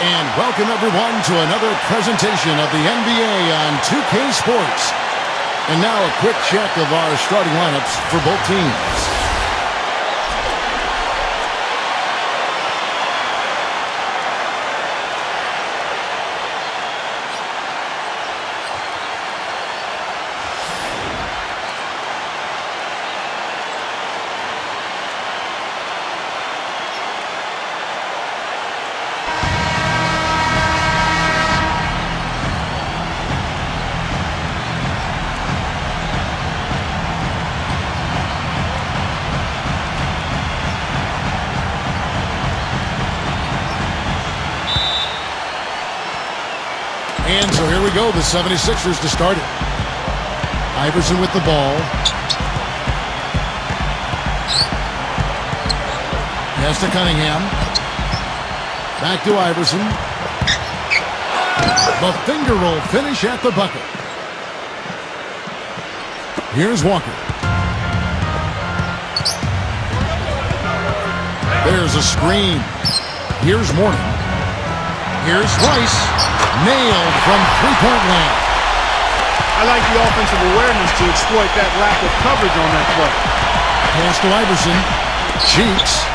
And welcome everyone to another presentation of the NBA on 2K Sports. And now a quick check of our starting lineups for both teams. And so here we go, the 76ers to start it. Iverson with the ball. Pass to Cunningham. Back to Iverson. The finger roll finish at the bucket. Here's Walker. There's a screen. Here's Morning. Here's Rice. Nailed from three-point land. I like the offensive awareness to exploit that lack of coverage on that play. Pass to Iverson. Cheeks.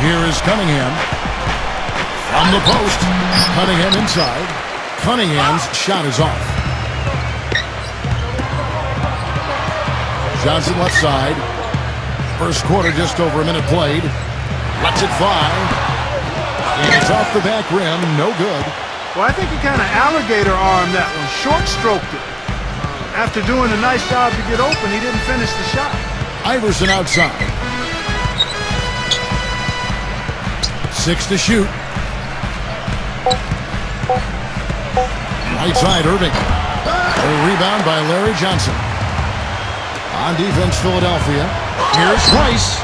Here is Cunningham. From the post. Cunningham inside. Cunningham's shot is off. Johnson left side. First quarter just over a minute played. Lets it fly. And it's off the back rim, no good. Well, I think he kind of alligator-armed that one, short-stroked it. After doing a nice job to get open, he didn't finish the shot. Iverson outside. 6 to shoot. Right side, Irving. A rebound by Larry Johnson. On defense, Philadelphia. Here's Rice.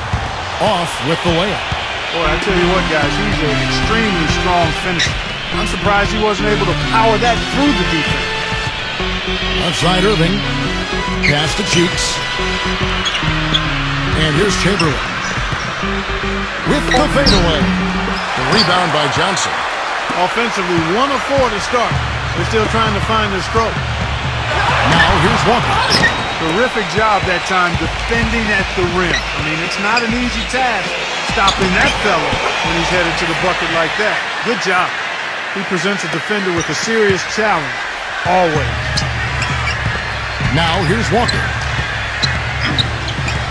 Off with the layup. Boy, I tell you what, guys, he's an extremely strong finisher. I'm surprised he wasn't able to power that through the defense. Outside Irving. Pass to Cheeks. And here's Chamberlain. With the fadeaway. The rebound by Johnson. Offensively, 1 of 4 to start. They're still trying to find their stroke. Now here's Walker. Terrific job that time defending at the rim. I mean, it's not an easy task stopping that fellow when he's headed to the bucket like that. Good job. He presents a defender with a serious challenge, always. Now here's Walker.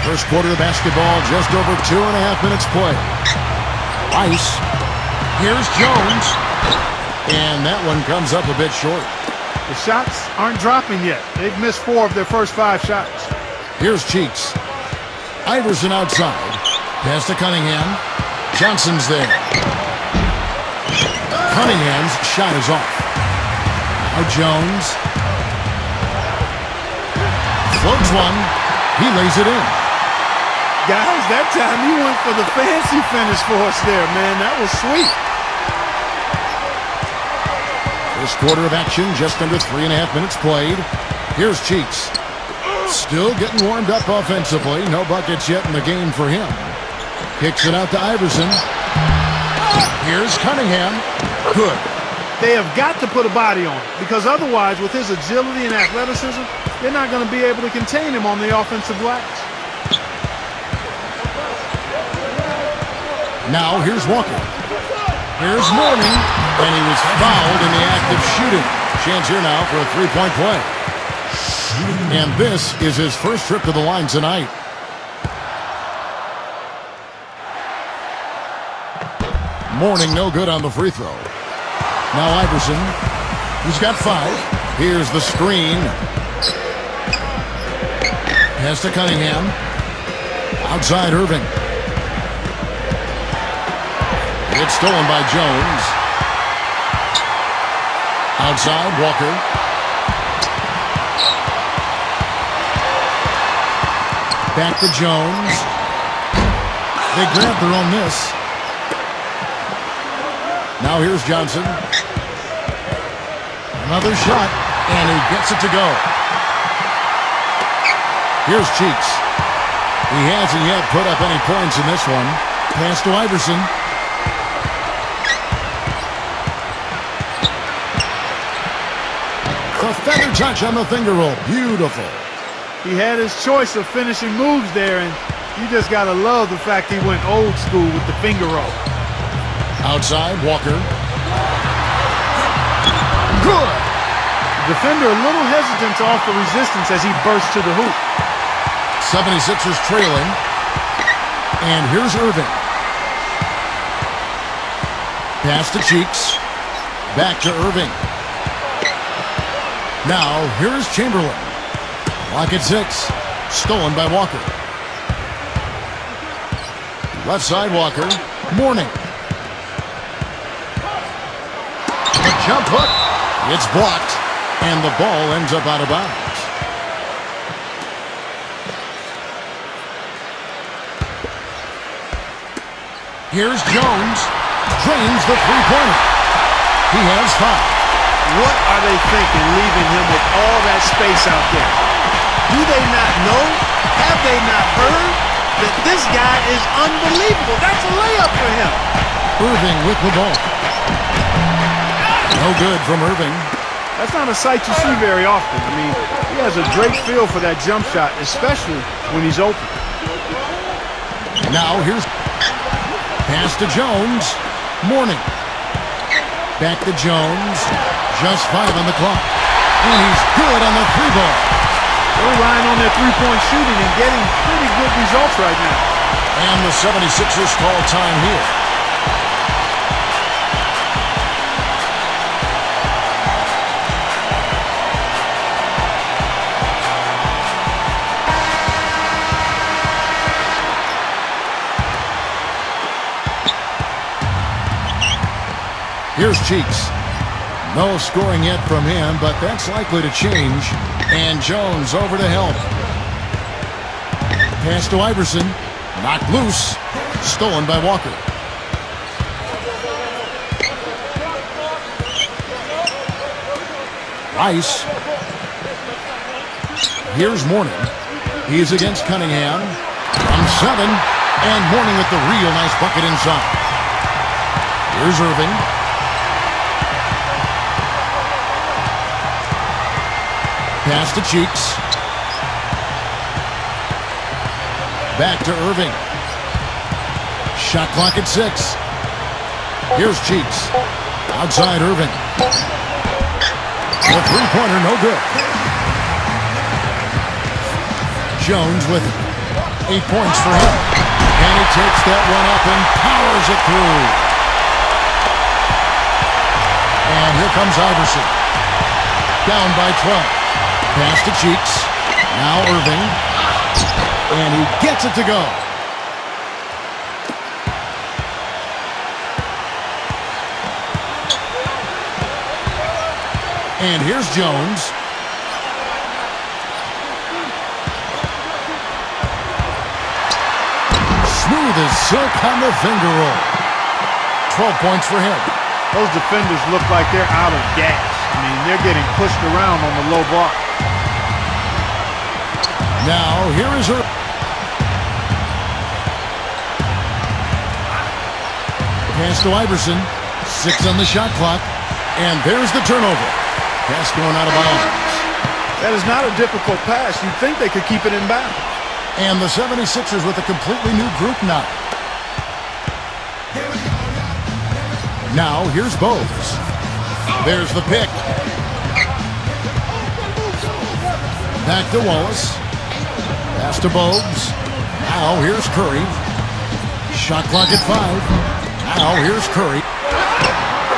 First quarter of basketball, just over 2.5 minutes play. Ice. Here's Jones. And that one comes up a bit short. The shots aren't dropping yet. They've missed 4 of their first 5 shots. Here's Cheeks. Iverson outside. Pass to Cunningham. Johnson's there. Cunningham's shot is off. Now Jones. Floats one. He lays it in. Guys, that time he went for the fancy finish for us there, man. That was sweet. First quarter of action, just under 3.5 minutes played. Here's Cheeks. Still getting warmed up offensively. No buckets yet in the game for him. Kicks it out to Iverson. Here's Cunningham. Good. They have got to put a body on it, because otherwise, with his agility and athleticism, they're not going to be able to contain him on the offensive glass. Now here's Walker. Here's Morning, and he was fouled in the act of shooting. Chance here now for a three-point play. And this is his first trip to the line tonight. Morning no good on the free throw. Now Iverson. He's got 5. Here's the screen. Pass to Cunningham. Outside Irving. It's stolen by Jones. Outside Walker. Back to Jones. They grab their own miss. Now here's Johnson. Another shot, and he gets it to go. Here's Cheeks. He hasn't yet put up any points in this one. Pass to Iverson. The feather touch on the finger roll. Beautiful. He had his choice of finishing moves there, and you just got to love the fact he went old school with the finger roll. Outside, Walker. Good. The defender a little hesitant to offer resistance as he bursts to the hoop. 76ers trailing. And here's Irving. Pass to Cheeks. Back to Irving. Now, here's Chamberlain. Clock at 6. Stolen by Walker. Left side, Walker. Mourning. The jump hook. It's blocked. And the ball ends up out of bounds. Here's Jones. Drains the three-pointer. He has 5. What are they thinking, leaving him with all that space out there? Do they not know? Have they not heard that this guy is unbelievable? That's a layup for him. Irving with the ball. No good from Irving. That's not a sight you see very often. I mean, he has a great feel for that jump shot, especially when he's open. Now here's pass to Jones. Mourning. Back to Jones. Just 5 on the clock. And he's good on the 3-ball. They're relying on their three-point shooting and getting pretty good results right now. And the 76ers call time here. Here's Cheeks. No scoring yet from him, but that's likely to change. And Jones over to help. Pass to Iverson. Knocked loose. Stolen by Walker. Ice. Here's Mourning. He's against Cunningham. From 7. And Mourning with the real nice bucket inside. Here's Irving. Pass to Cheeks. Back to Irving. Shot clock at 6. Here's Cheeks. Outside Irving. The three-pointer, no good. Jones with 8 points for him. And he takes that one up and powers it through. And here comes Iverson. Down by 12. Pass to Cheeks. Now Irving. And he gets it to go. And here's Jones. Smooth as silk on the finger roll. 12 points for him. Those defenders look like they're out of gas. I mean, they're getting pushed around on the low block. Now, here is her. Pass to Iverson. 6 on the shot clock. And there's the turnover. Pass going out of bounds. That is not a difficult pass. You'd think they could keep it in bounds. And the 76ers with a completely new group now. Now, here's Bowes. There's the pick. Back to Wallace. Pass to Bowes. Now here's Curry. Shot clock at 5. Now here's Curry.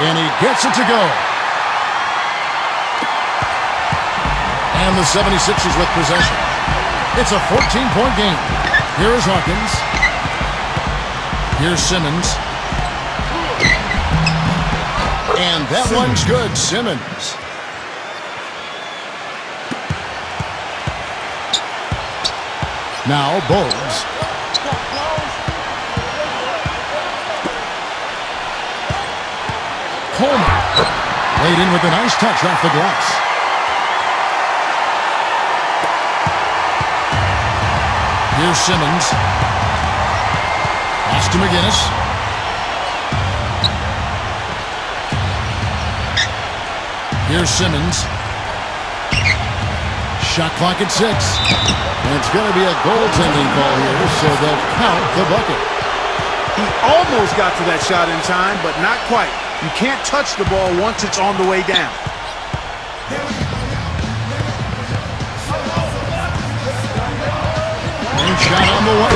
And he gets it to go. And the 76ers with possession. It's a 14-point game. Here is Hawkins. Here's Simmons. And that one's good, Simmons. Now Bowes. Coleman. Laid in with a nice touch off the glass. Here's Simmons. Pass to McGinnis. Here's Simmons. Shot clock at 6. And it's going to be a goaltending call here, so they'll count the bucket. He almost got to that shot in time, but not quite. You can't touch the ball once it's on the way down. And shot on the way.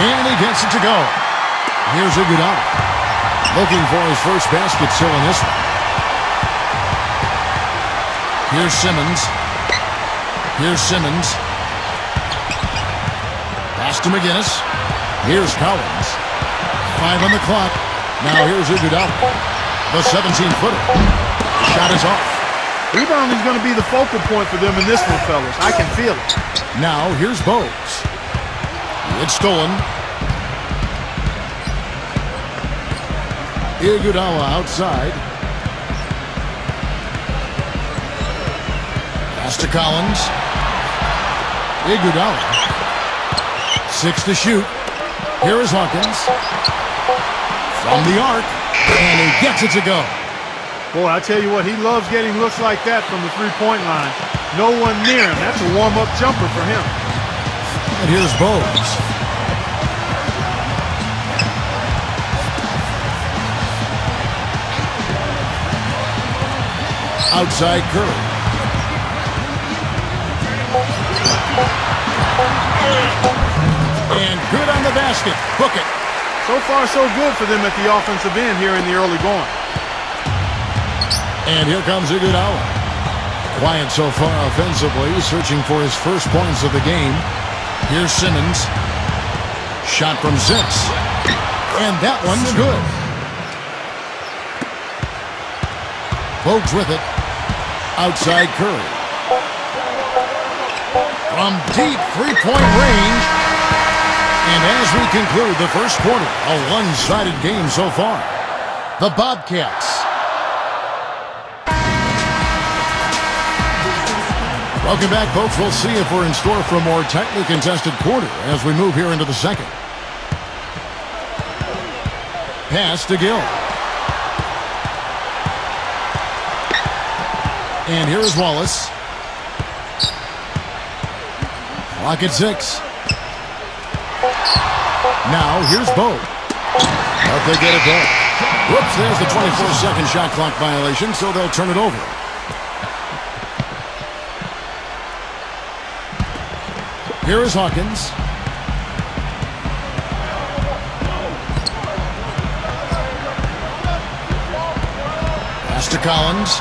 And he gets it to go. Here's Iguodala. Looking for his first basket still in this one. Here's Simmons. Here's Simmons. Pass to McGinnis. Here's Collins. 5 on the clock. Now here's Iguodala. The 17-footer. Shot is off. Rebounding is going to be the focal point for them in this one, fellas. I can feel it. Now here's Bowes. It's stolen. Iguodala outside. Pass to Collins. Iguodala. 6 to shoot. Here is Hawkins. From the arc. And he gets it to go. Boy, I tell you what, he loves getting looks like that from the three-point line. No one near him. That's a warm-up jumper for him. And here's Bowes. Outside Curry. And good on the basket. Book it. So far, so good for them at the offensive end here in the early going. And here comes Iguodala. Quiet so far offensively, searching for his first points of the game. Here's Simmons. Shot from 6. And that one's good. Bogues with it. Outside Curry. From deep three-point range. And as we conclude the first quarter, a one-sided game so far. The Bobcats. Welcome back, folks. We'll see if we're in store for a more tightly contested quarter as we move here into the second. Pass to Gill. And here is Wallace. Clock at 6. Now here's Bo. But they get it back. Whoops, there's the 24-second shot clock violation, so they'll turn it over. Here is Hawkins. Pass to Collins.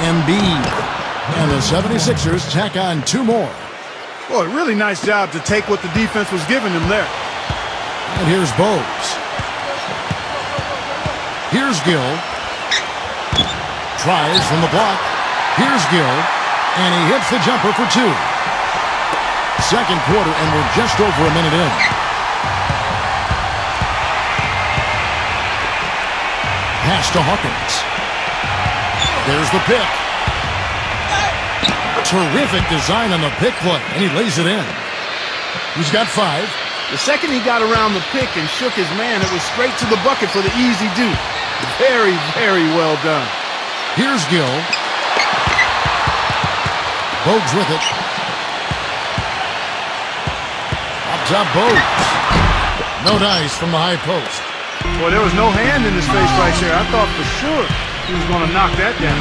Embiid. And the 76ers tack on 2 more. Boy, really nice job to take what the defense was giving them there. And here's Bowes. Here's Gill. Tries from the block. Here's Gill. And he hits the jumper for 2. Second quarter, and we're just over a minute in. Pass to Hawkins. There's the pick. Terrific design on the pick play, and he lays it in. He's got 5. The second he got around the pick and shook his man, it was straight to the bucket for the easy deuce. Very, very well done. Here's Gill. Bogues with it. Up top, Bogues. No dice from the high post. Boy, there was no hand in his face right there. I thought for sure he was going to knock that down.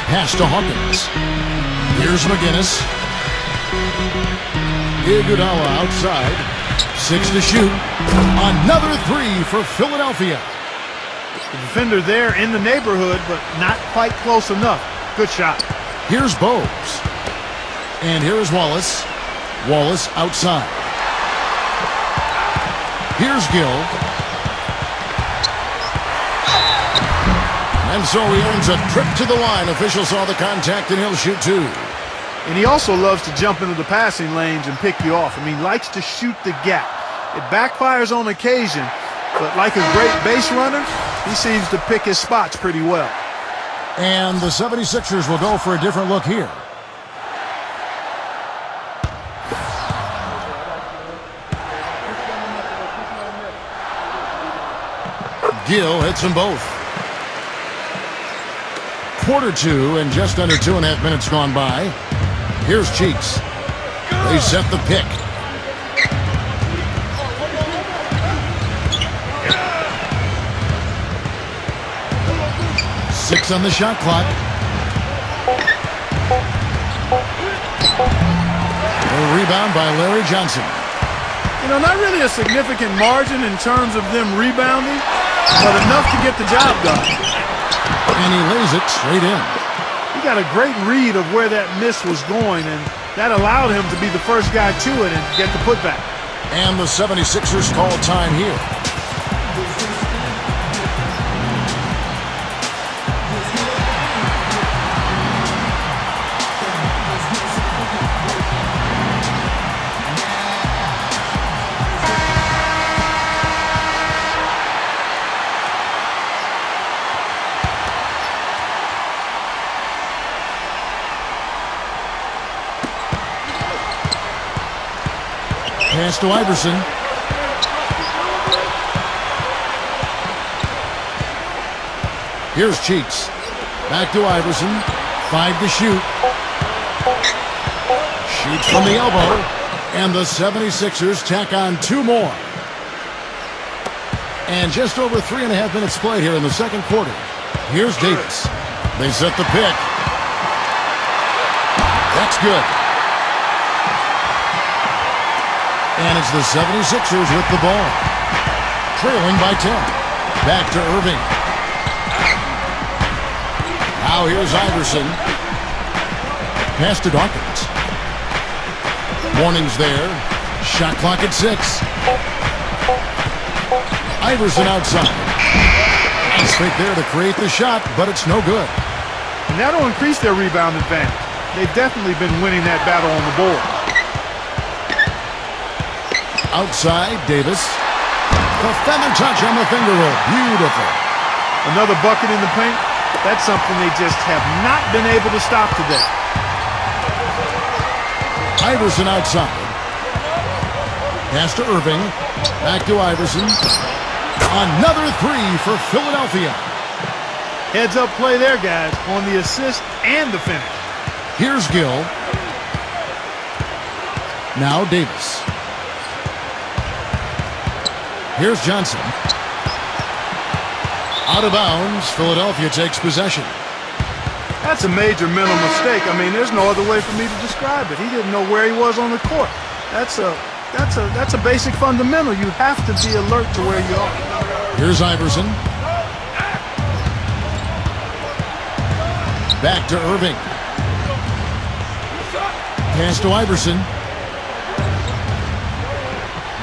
Pass to Hawkins. Here's McGinnis. Iguodala outside. 6 to shoot. Another 3 for Philadelphia. The defender there in the neighborhood, but not quite close enough. Good shot. Here's Bowes. And here's Wallace. Wallace outside. Here's Gill. And so he earns a trip to the line. Official saw the contact, and he'll shoot 2. And he also loves to jump into the passing lanes and pick you off. I mean, likes to shoot the gap. It backfires on occasion, but like a great base runner, he seems to pick his spots pretty well. And the 76ers will go for a different look here. Gill hits them both. Quarter two and just under 2.5 minutes gone by. Here's Cheeks. They set the pick. Six on the shot clock. A rebound by Larry Johnson. You know, not really a significant margin in terms of them rebounding, but enough to get the job done. And he lays it straight in. He got a great read of where that miss was going, and that allowed him to be the first guy to it and get the putback. And the 76ers call time here. Pass to Iverson. Here's Cheeks. Back to Iverson. 5 to shoot. Shoots from the elbow. And the 76ers tack on 2 more. And just over 3.5 minutes played here in the second quarter. Here's Davis. They set the pick. That's good. And it's the 76ers with the ball. Trailing by 10. Back to Irving. Now here's Iverson. Pass to Dawkins. Warning's there. Shot clock at 6. Iverson outside. Nice fake there to create the shot, but it's no good. And that'll increase their rebound advantage. They've definitely been winning that battle on the board. Outside, Davis. The feather touch on the finger roll. Beautiful. Another bucket in the paint. That's something they just have not been able to stop today. Iverson outside. Pass to Irving. Back to Iverson. Another 3 for Philadelphia. Heads up play there, guys, on the assist and the finish. Here's Gill. Now Davis. Here's Johnson. Out of bounds. Philadelphia takes possession. That's a major mental mistake. I mean, there's no other way for me to describe it. He didn't know where he was on the court. That's a basic fundamental. You have to be alert to where you are. Here's Iverson. Back to Irving. Pass to Iverson.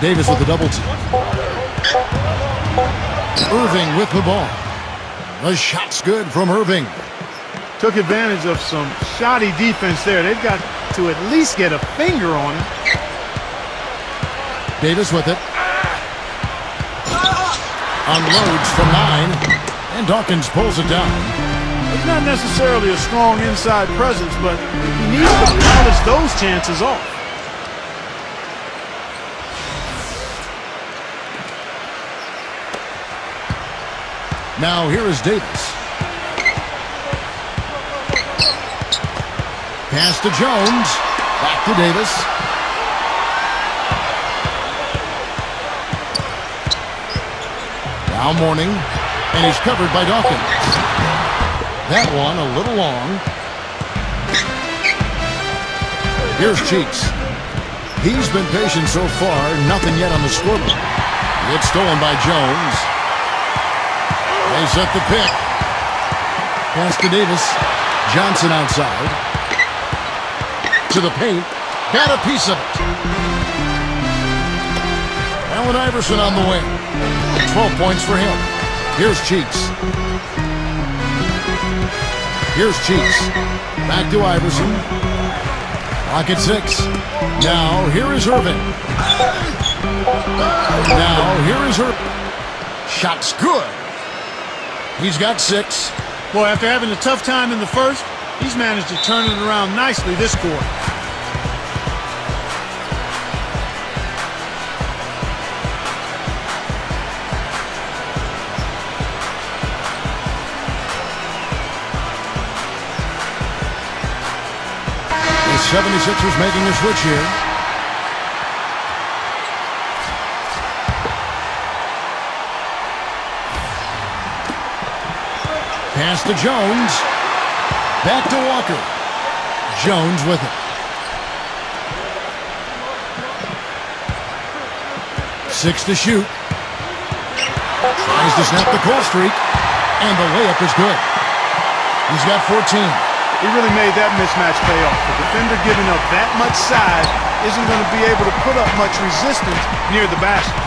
Davis with the double team. Irving with the ball. The shot's good from Irving. Took advantage of some shoddy defense there. They've got to at least get a finger on him. Davis with it. Unloads from 9. And Dawkins pulls it down. It's not necessarily a strong inside presence, but he needs to polish those chances off. Now here is Davis. Pass to Jones. Back to Davis. Now Mourning. And he's covered by Dawkins. That one a little long. Here's Cheeks. He's been patient so far. Nothing yet on the scoreboard. It's stolen by Jones. They set the pick. Pass to Davis. Johnson outside. To the paint. Got a piece of it. Allen Iverson on the wing. 12 points for him. Here's Cheeks. Here's Cheeks. Back to Iverson. Clock at 6. Now here is Irving. Now here is Irving. Shot's good. He's got 6. Boy, after having a tough time in the first, he's managed to turn it around nicely this quarter. 76ers making a switch here. Pass to Jones. Back to Walker. Jones with it. 6 to shoot. Tries to snap the cold streak. And the layup is good. He's got 14. He really made that mismatch pay off. The defender giving up that much size isn't going to be able to put up much resistance near the basket.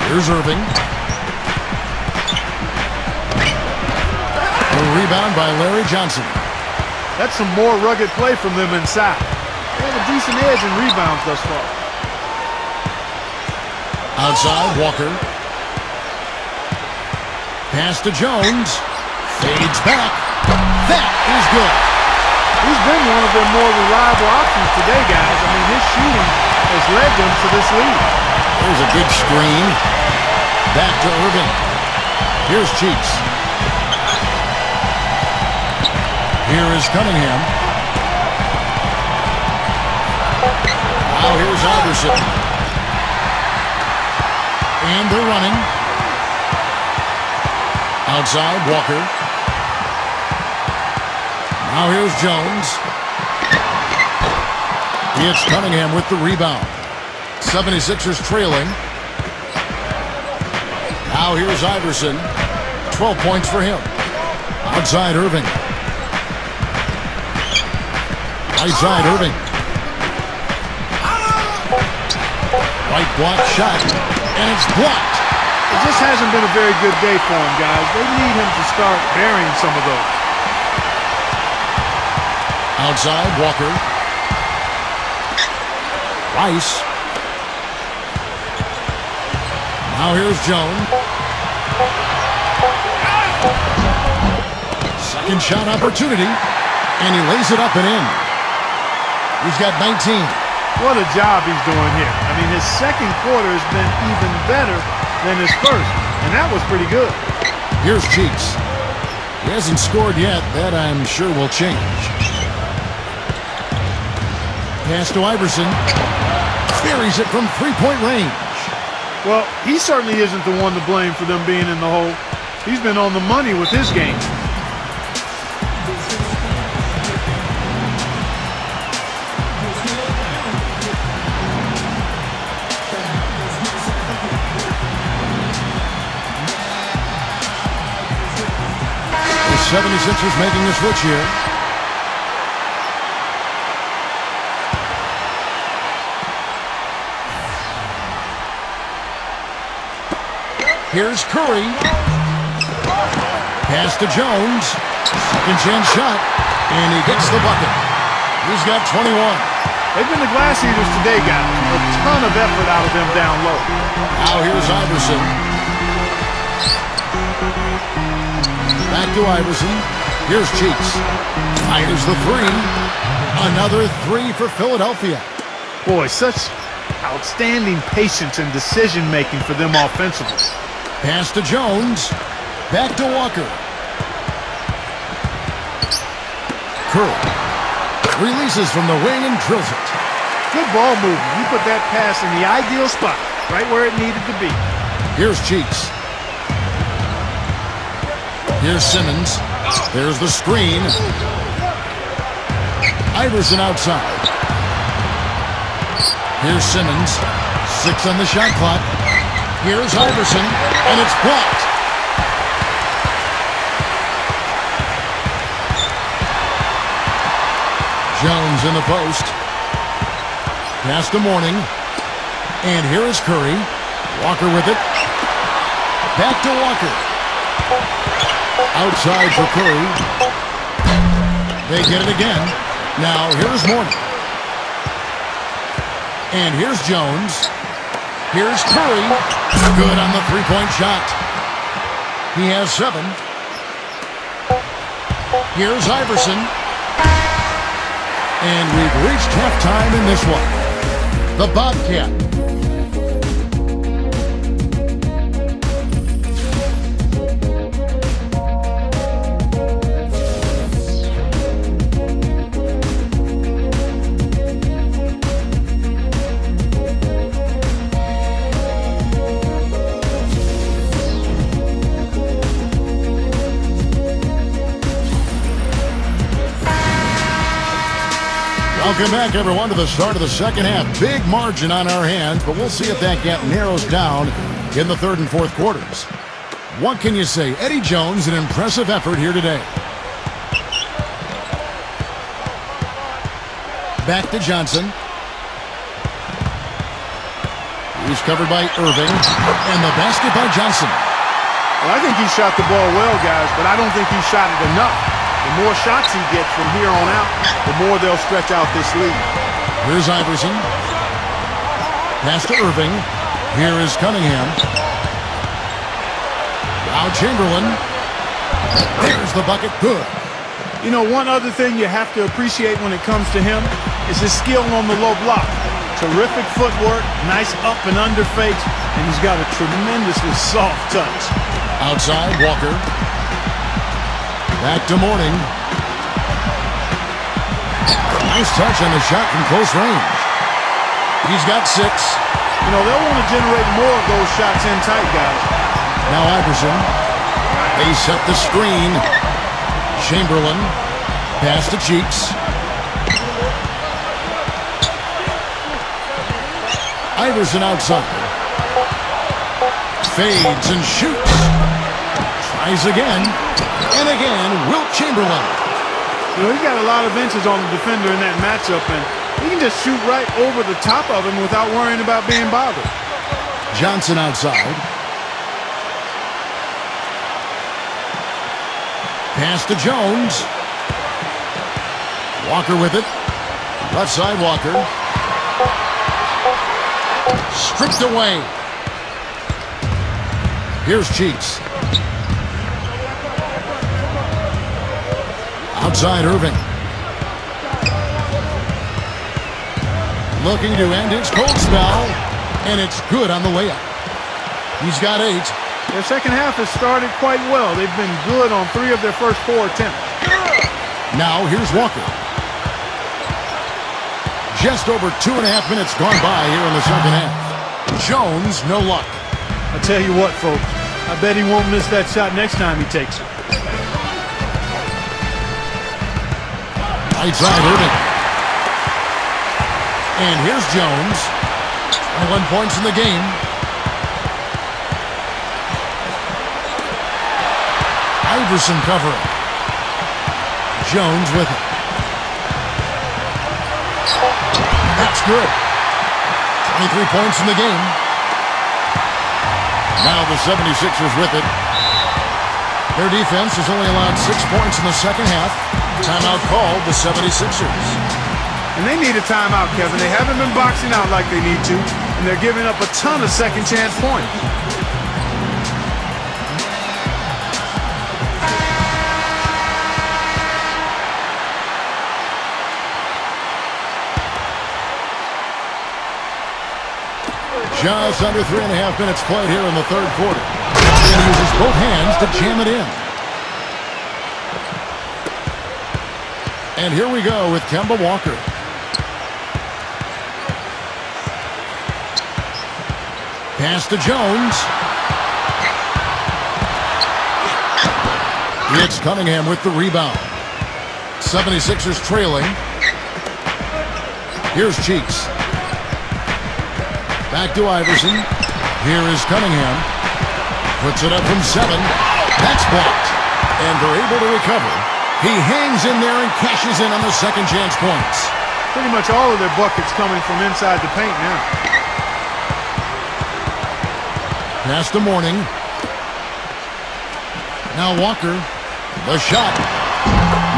Here's Irving. A rebound by Larry Johnson. That's some more rugged play from them inside. They have a decent edge in rebounds thus far. Outside, Walker. Pass to Jones. Fades back. That is good. He's been one of their more reliable options today, guys. I mean, his shooting has led them to this lead. There's a good screen. Back to Irving. Here's Cheeks. Here is Cunningham. Now here's Iverson. And they're running. Outside, Walker. Now here's Jones. It's Cunningham with the rebound. 76ers trailing. Now here's Iverson. 12 points for him. Outside, Irving. Right side, Irving. Right block shot. And it's blocked. It just hasn't been a very good day for him, guys. They need him to start burying some of those. Outside, Walker. Rice. Now here's Jones. Second shot opportunity. And he lays it up and in. He's got 19. What a job he's doing here. I mean, his second quarter has been even better than his first. And that was pretty good. Here's Cheeks. He hasn't scored yet. That, I'm sure, will change. Pass to Iverson. Buries it from three-point range. Well, he certainly isn't the one to blame for them being in the hole. He's been on the money with his game. The 76ers making a switch here. Here's Curry. Pass to Jones. Second chance shot. And he gets the bucket. He's got 21. They've been the glass eaters today, guys. A ton of effort out of them down low. Now here's Iverson. Back to Iverson. Here's Cheeks. Fires the three. Another three for Philadelphia. Boy, such outstanding patience and decision-making for them offensively. Pass to Jones. Back to Walker. Curry releases from the wing and drills it. Good ball movement. You put that pass in the ideal spot, right where it needed to be. Here's Cheeks. Here's Simmons. There's the screen. Iverson outside. Here's Simmons. 6 on the shot clock. Here's Iverson, and it's blocked. Jones in the post. Pass to Mourning. And here is Curry. Walker with it. Back to Walker. Outside for Curry. They get it again. Now here's Mourning. And here's Jones. Here's Curry. Good on the three-point shot. He has 7. Here's Iverson. And we've reached halftime in this one. The Bobcat Welcome back, everyone, to the start of the second half. Big margin on our hands, but we'll see if that gap narrows down in the third and fourth quarters. What can you say? Eddie Jones, an impressive effort here today. Back to Johnson. He's covered by Irving. And the basket by Johnson. Well, I think he shot the ball well, guys, but I don't think he shot it enough. The more shots he gets from here on out, the more they'll stretch out this lead. Here's Iverson. Pass to Irving. Here is Cunningham. Now Chamberlain. There's the bucket. Good. You know, one other thing you have to appreciate when it comes to him is his skill on the low block. Terrific footwork, nice up and under fakes, and he's got a tremendously soft touch. Outside, Walker. Back to Mourning. Nice touch on the shot from close range. He's got 6. You know, they'll want to generate more of those shots in tight, guys. Now Iverson. They set the screen. Chamberlain. Pass to Cheeks. Iverson outside. Fades and shoots. Tries again. And again, Wilt Chamberlain. You know, he's got a lot of inches on the defender in that matchup, and he can just shoot right over the top of him without worrying about being bothered. Johnson outside. Pass to Jones. Walker with it. Left side, Walker. Stripped away. Here's Cheeks. Outside, Irving. Looking to end his cold spell, and it's good on the layup. He's got 8. Their second half has started quite well. They've been good on 3 of their first 4 attempts. Now here's Walker. Just over 2.5 minutes gone by here in the second half. Jones, no luck. I tell you what, folks, I bet he won't miss that shot next time he takes it. Right side, Irving. And here's Jones. 21 points in the game. Iverson covering. Jones with it. That's good. 23 points in the game. Now the 76ers with it. Their defense has only allowed 6 points in the second half. Timeout called the 76ers. And they need a timeout, Kevin. They haven't been boxing out like they need to, and they're giving up a ton of second chance points. Just under 3.5 minutes played here in the third quarter. And he uses both hands to jam it in. And here we go with Kemba Walker. Pass to Jones. It's Cunningham with the rebound. 76ers trailing. Here's Cheeks. Back to Iverson. Here is Cunningham. Puts it up from 7. That's blocked. And they're able to recover. He hangs in there and cashes in on the second chance points. Pretty much all of their buckets coming from inside the paint now. Pass to Mourning. Now Walker. The shot.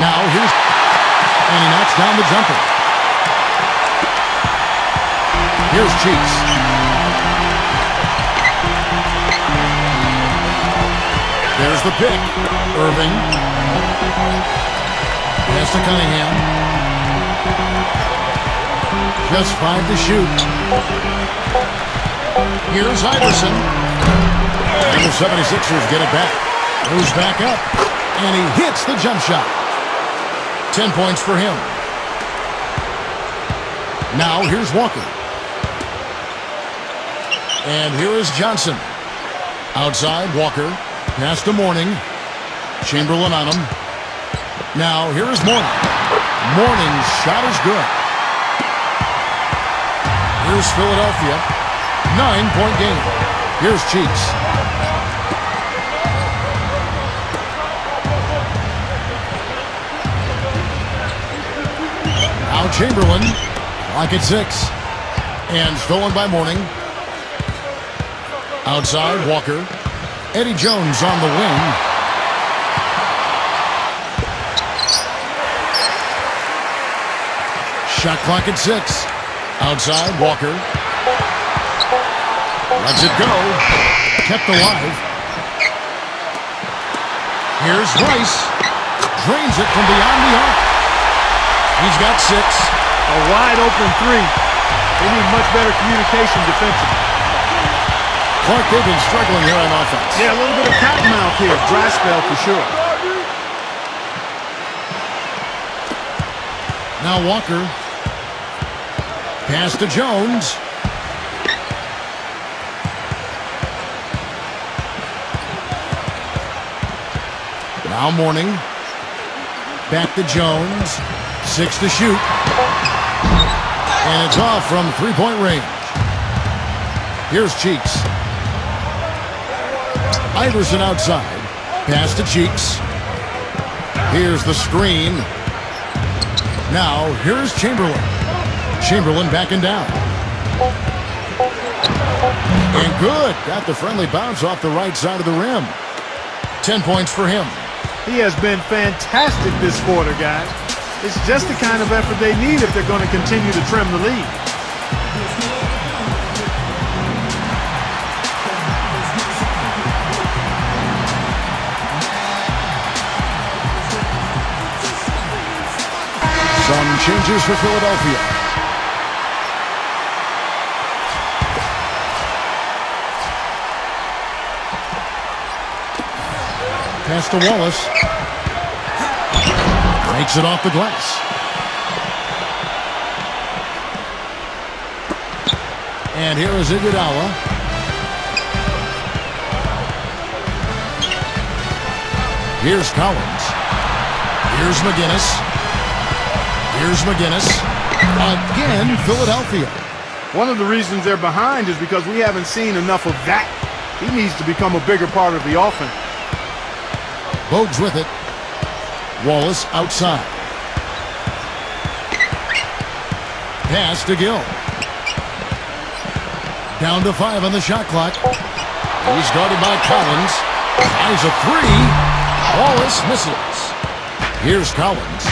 Now here's... And he knocks down the jumper. Here's Cheeks. There's the pick. Irving. Pass to Cunningham. Just 5 to shoot. Here's Iverson. And the 76ers get it back. Moves back up. And he hits the jump shot. 10 points for him. Now here's Walker. And here is Johnson. Outside, Walker. Pass to Mourning. Chamberlain on him. Now, here is Mourning. Mourning's shot is good. Here's Philadelphia. 9-point game. Here's Cheeks. Now Chamberlain. Clock at 6. And stolen by Mourning. Outside, Walker. Eddie Jones on the wing. Shot clock at 6. Outside, Walker. Lets it go. Kept alive. Here's Rice. Drains it from beyond the arc. He's got 6. A wide open 3. They need much better communication defensively. Clark, they've been struggling here on offense. Yeah, a little bit of cottonmouth here. Dry spell for sure. Now Walker. Pass to Jones. Now Mourning. Back to Jones. 6 to shoot. And it's off from three-point range. Here's Cheeks. Iverson outside. Pass to Cheeks. Here's the screen. Now, here's Chamberlain. Chamberlain backing down. And good. Got the friendly bounce off the right side of the rim. 10 points for him. He has been fantastic this quarter, guys. It's just the kind of effort they need if they're going to continue to trim the lead. Some changes for Philadelphia. Pass to Wallace. Breaks it off the glass. And here is Iguodala. Here's Collins. Here's McGinnis. Here's McGinnis. Again, Philadelphia. One of the reasons they're behind is because we haven't seen enough of that. He needs to become a bigger part of the offense. Bogues with it. Wallace outside. Pass to Gill. Down to 5 on the shot clock. He's guarded by Collins. Eyes a 3. Wallace misses. Here's Collins.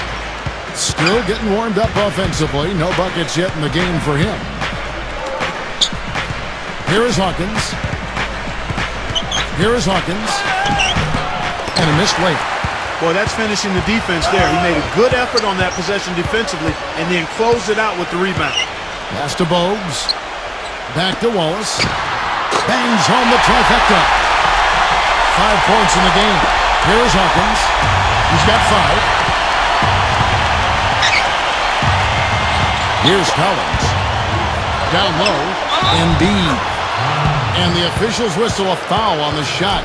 Still getting warmed up offensively. No buckets yet in the game for him. Here is Hawkins. Here is Hawkins. And a missed layup. Boy, that's finishing the defense there. He made a good effort on that possession defensively and then closed it out with the rebound. Pass to Bogues. Back to Wallace. Bangs home the trifecta. 5 points in the game. Here is Hawkins. He's got 5. Here's Collins. Down low. Embiid. And the officials whistle a foul on the shot.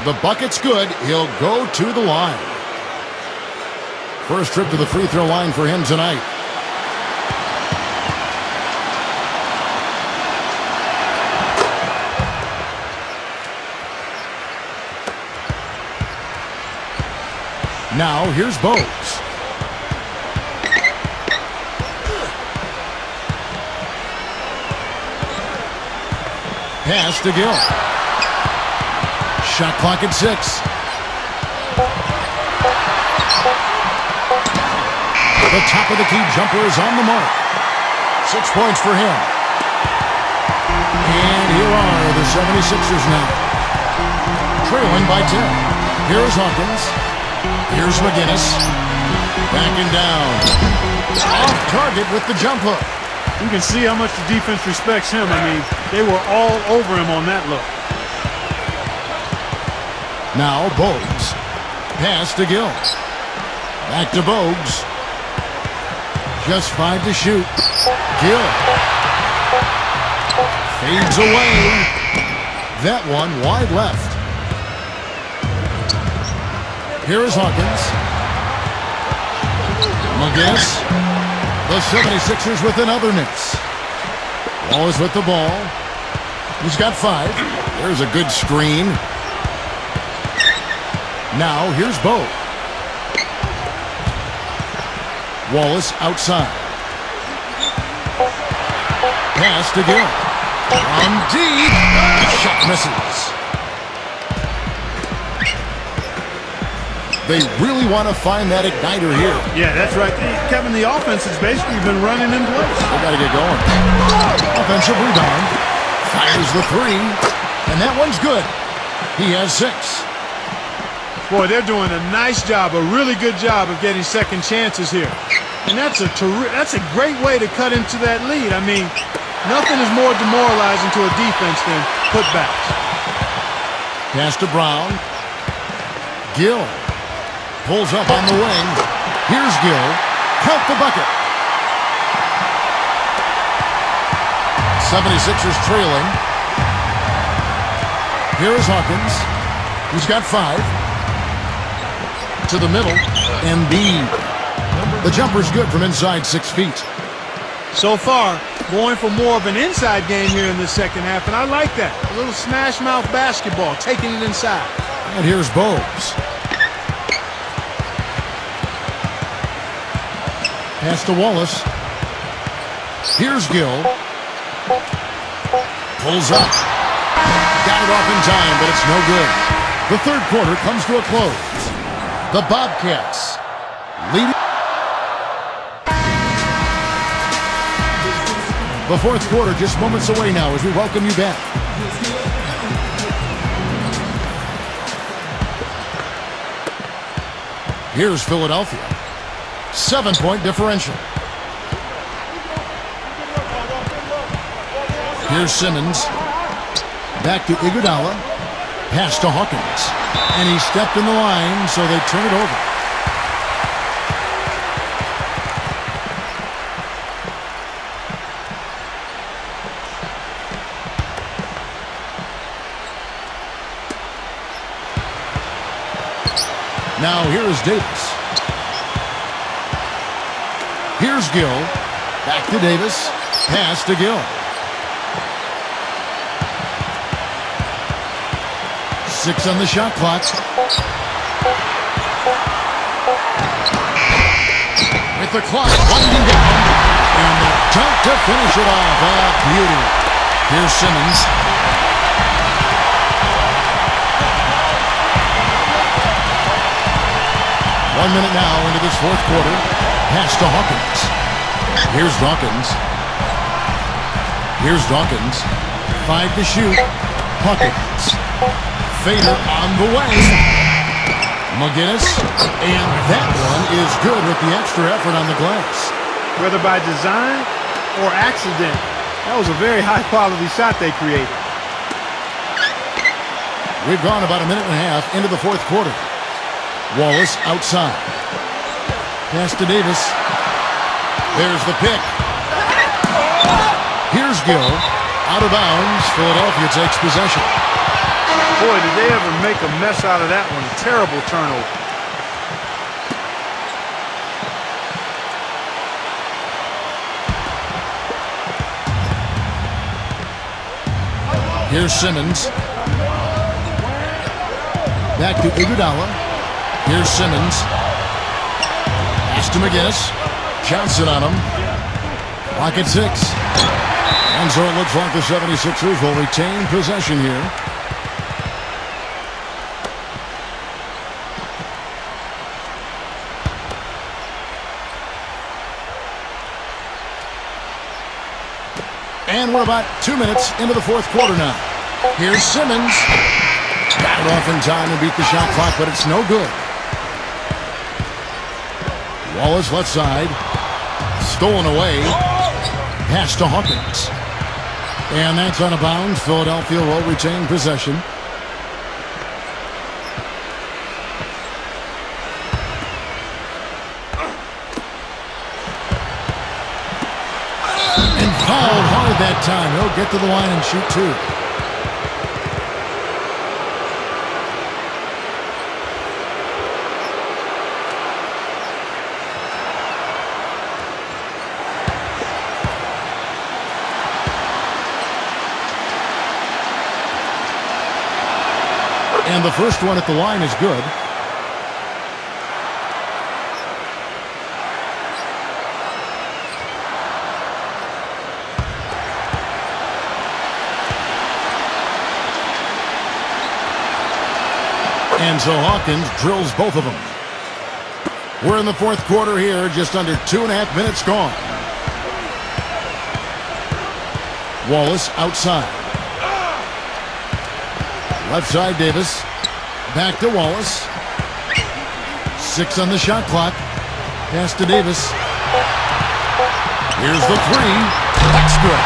The bucket's good. He'll go to the line. First trip to the free throw line for him tonight. Now, here's Bogues. Pass to Gill. Shot clock at 6. The top of the key jumper is on the mark. 6 points for him. And here are the 76ers now. Trailing by 10. Here's Hawkins. Here's McGinnis. Backing down. Off target with the jump hook. You can see how much the defense respects him. I mean, they were all over him on that look. Now Bogues. Pass to Gill. Back to Bogues. Just 5 to shoot. Gill. Fades away. That one wide left. Here is Hawkins. McGinnis. The 76ers with another miss. Wallace with the ball. He's got 5. There's a good screen. Now here's Bo. Wallace outside. Pass to Gill. From deep. Shot misses. They really want to find that igniter here. Yeah, that's right. Kevin, the offense has basically been running in place. They got to get going. Offensive rebound. Fires the 3. And that one's good. He has 6. Boy, they're doing a nice job, a really good job of getting second chances here. And that's a great way to cut into that lead. I mean, nothing is more demoralizing to a defense than putbacks. Pass to Brown. Gill pulls up on the wing. Here's Gill. Count the bucket. 76ers trailing. Here is Hawkins. He's got 5. To the middle. Embiid. The jumper's good from inside 6 feet. So far, going for more of an inside game here in the second half, and I like that. A little smash mouth basketball, taking it inside. And here's Bowes. Pass to Wallace. Here's Gill. Pulls up. Got it off in time, but it's no good. The third quarter comes to a close. The Bobcats leading. The fourth quarter just moments away now as we welcome you back. Here's Philadelphia. 7-point differential. Here's Simmons. Back to Iguodala. Pass to Hawkins. And he stepped in the line, so they turn it over. Now here is Davis. Here's Gill. Back to Davis. Pass to Gill. 6 on the shot clock. With the clock winding down. And the dunk to finish it off. Ah, beauty. Here's Simmons. One minute now into this fourth quarter. Pass to Hawkins. Here's Dawkins. Here's Dawkins. 5 to shoot. Hawkins. Fader on the way. McGinnis. And that one is good with the extra effort on the glass. Whether by design or accident, that was a very high-quality shot they created. We've gone about a minute and a half into the fourth quarter. Wallace outside. Pass to Davis. There's the pick. Here's Gill. Out of bounds. Philadelphia takes possession. Boy, did they ever make a mess out of that one. Terrible turnover. Here's Simmons. Back to Iguodala. Here's Simmons. Pass to McGinnis. Johnson on him. Clock at 6. And so it looks like the 76ers will retain possession here. And we're about 2 minutes into the fourth quarter now. Here's Simmons. Got it off in time and beat the shot clock, but it's no good. Wallace left side. Stolen away. Pass to Hawkins. And that's out of bounds. Philadelphia will retain possession. And fouled hard that time. He'll get to the line and shoot 2. And the first one at the line is good. And so Hawkins drills both of them. We're in the fourth quarter here, just under 2.5 minutes gone. Wallace outside. Left side, Davis. Back to Wallace. 6 on the shot clock. Pass to Davis. Here's the three. That's good.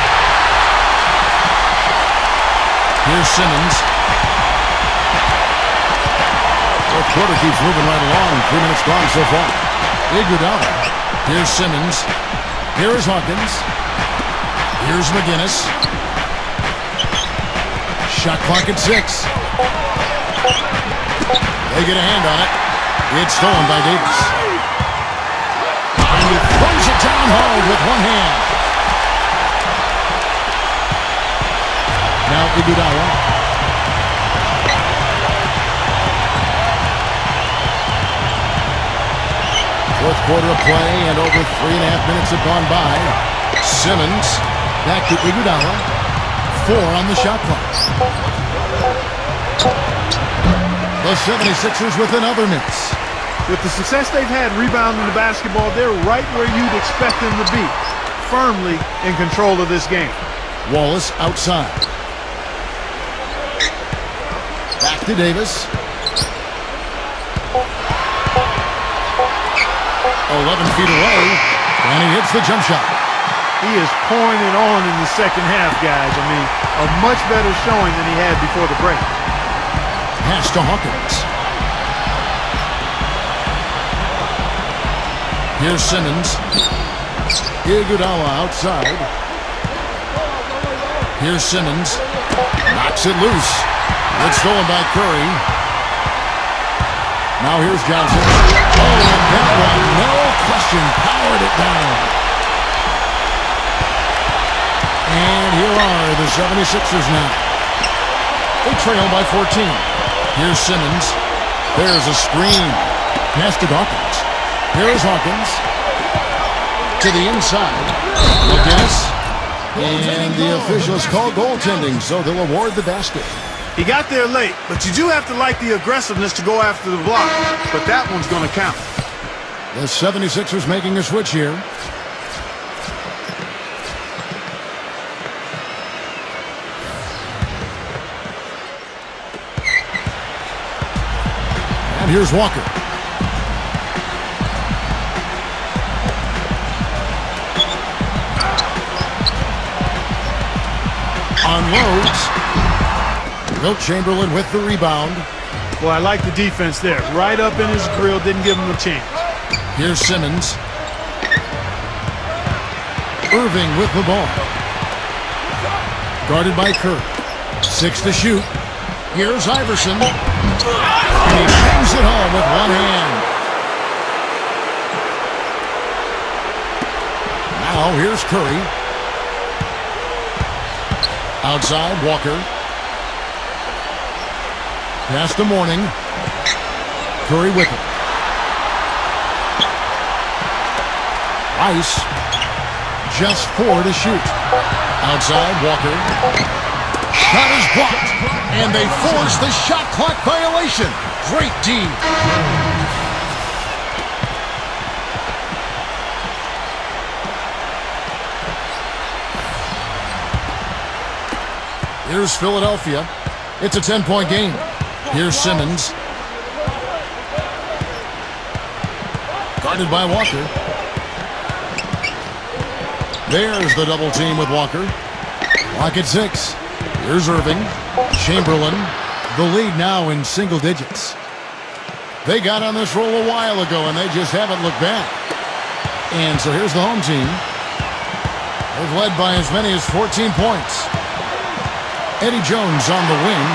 Here's Simmons. Fourth quarter keeps moving right along. 3 minutes gone so far. Iguodala. Here's Simmons. Here is Hawkins. Here's McGinnis. Shot clock at 6. They get a hand on it. It's stolen by Davis. And he throws it down hard with one hand. Now Iguodala. Fourth quarter of play, and over 3.5 minutes have gone by. Simmons back to Iguodala. 4 on the shot clock. The 76ers with another miss. With the success they've had rebounding the basketball, they're right where you'd expect them to be. Firmly in control of this game. Wallace outside. Back to Davis. 11 feet away, and he hits the jump shot. He is pouring it on in the second half, guys. I mean, a much better showing than he had before the break. Pass to Hawkins. Here's Simmons. Iguodala outside. Here's Simmons. Knocks it loose. It's stolen by Curry. Now here's Johnson. Oh, and that one, no question, powered it down. And here are the 76ers now. They trail by 14. Here's Simmons. There's a screen. Pass to Hawkins. Here's Hawkins. To the inside. McGinnis. And the officials call goaltending, so they'll award the basket. He got there late, but you do have to like the aggressiveness to go after the block. But that one's going to count. The 76ers making a switch here. And here's Walker. Unloads. Wilt Chamberlain with the rebound. Well, I like the defense there. Right up in his grill, didn't give him a chance. Here's Simmons. Irving with the ball. Guarded by Kerr. 6 to shoot. Here's Iverson. And he bangs it home with one hand. Now here's Curry. Outside, Walker. Pass to Mourning. Curry with it. Rice. Just 4 to shoot. Outside, Walker. Shot is blocked. And they force the shot clock violation. Great D. Here's Philadelphia. It's a 10-point game. Here's Simmons. Guarded by Walker. There's the double team with Walker. Clock at 6. Here's Irving. Chamberlain. The lead now in single digits. They got on this roll a while ago, and they just haven't looked back. And so here's the home team. They've led by as many as 14 points. Eddie Jones on the wing.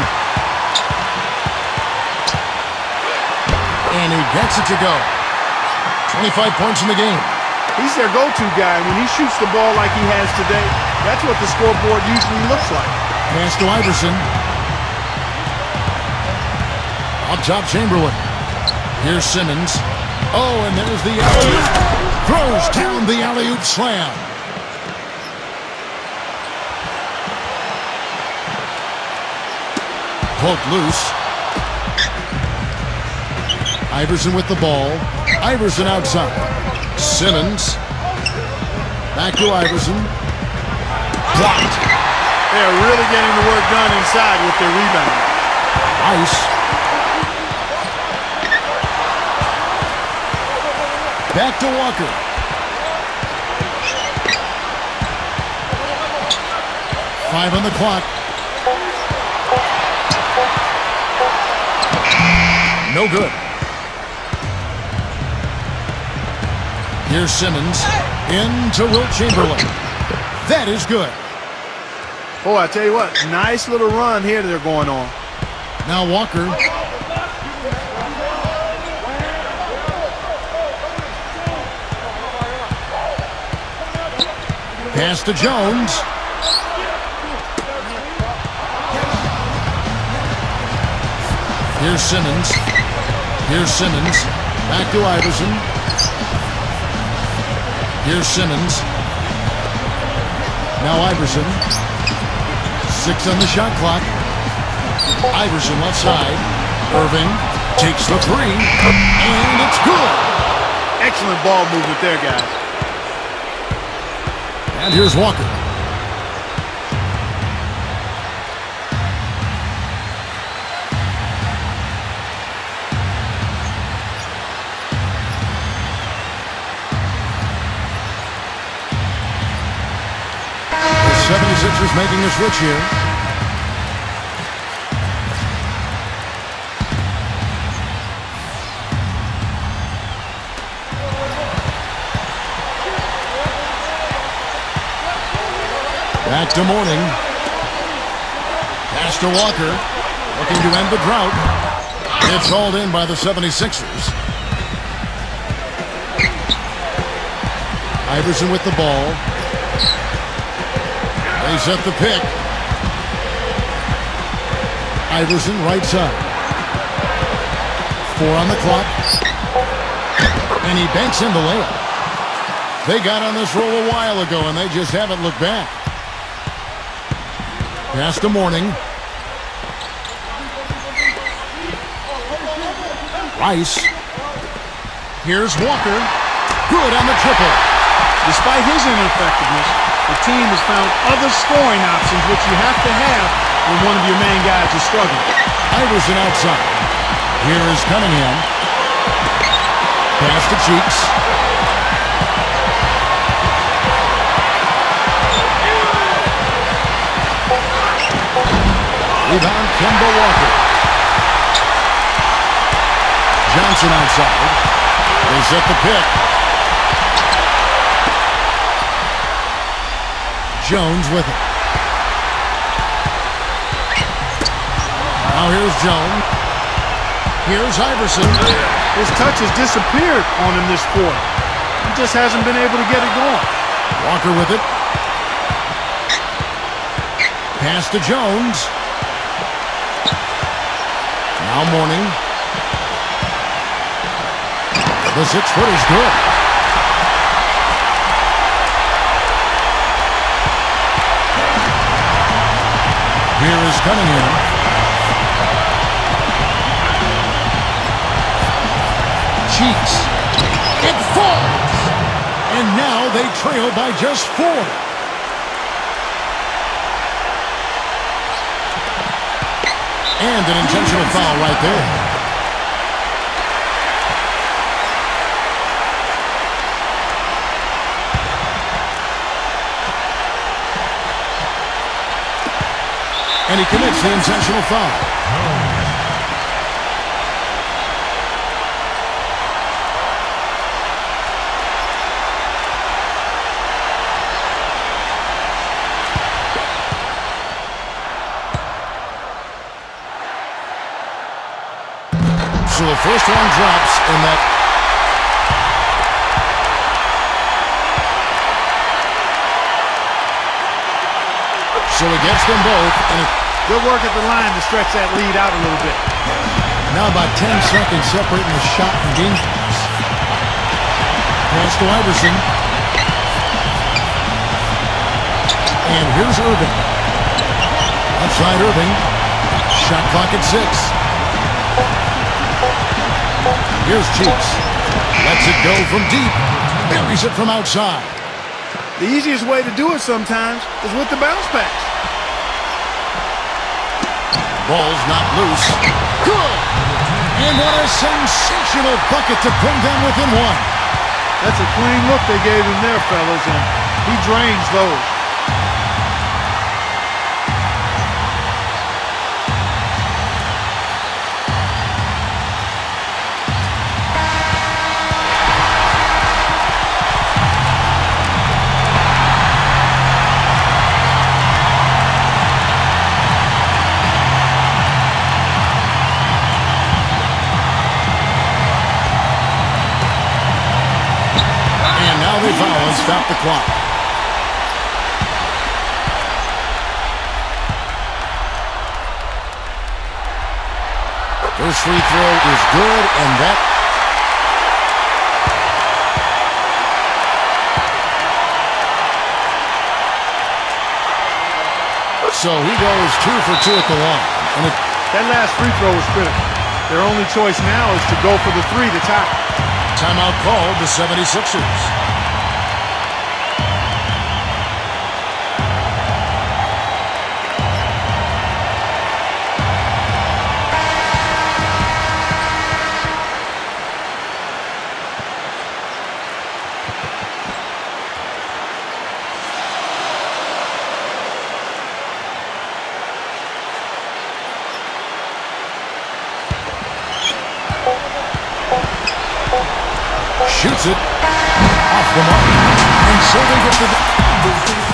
And he gets it to go. 25 points in the game. He's their go-to guy. When he shoots the ball like he has today, that's what the scoreboard usually looks like. Pass to Iverson. Up top, Chamberlain. Here's Simmons. Oh, and there's the alley-oop. Throws down the alley-oop slam. Poked loose. Iverson with the ball. Iverson outside. Simmons. Back to Iverson. Blocked. They're really getting the work done inside with their rebound. Ice. Back to Walker. Five on the clock. No good. Here's Simmons. Into Wilt Chamberlain. That is good. Oh, I tell you what, nice little run here they're going on. Now Walker. Pass to Jones. Here's Simmons. Here's Simmons. Back to Iverson. Here's Simmons. Now Iverson. 6 on the shot clock. Iverson left side. Irving takes the three. And it's good. Excellent ball movement there, guys. And here's Walker. The 76ers making a switch here. Back to Mourning. Pass to Walker. Looking to end the drought. It's hauled in by the 76ers. Iverson with the ball. They set the pick. Iverson right side. 4 on the clock. And he banks in the layup. They got on this roll a while ago, and they just haven't looked back. Pass to Mourning. Rice. Here's Walker. Good on the triple. Despite his ineffectiveness, the team has found other scoring options, which you have to have when one of your main guys is struggling. Iverson outside. Here is Cunningham. Pass to Cheeks. Rebound, Kemba Walker. Johnson outside. They set the pick. Jones with it. Now here's Jones. Here's Iverson. His touch has disappeared on him this quarter. He just hasn't been able to get it going. Walker with it. Pass to Jones. Now Mourning. The 6-foot is good. Here is Cunningham. Cheeks. It falls. And now they trail by just 4. And an intentional foul right there. And he commits the intentional foul. So the first one drops in that. So he gets them both. And good work at the line to stretch that lead out a little bit. Now about 10 seconds separating the shot and game pass. Pass to Iverson. And here's Irving. Outside Irving. Shot clock at 6. Here's Cheeks. Lets it go from deep. Buries it from outside. The easiest way to do it sometimes is with the bounce pass. Ball's not loose. Good! And what a sensational bucket to bring them within one. That's a clean look they gave him there, fellas, and he drains those. Foul and stop the clock. First free throw is good, and that... So he goes 2 for 2 at the line. And that last free throw was critical. Their only choice now is to go for the 3 to tie. Timeout called the 76ers. Shoots it off the mark, and so they get the...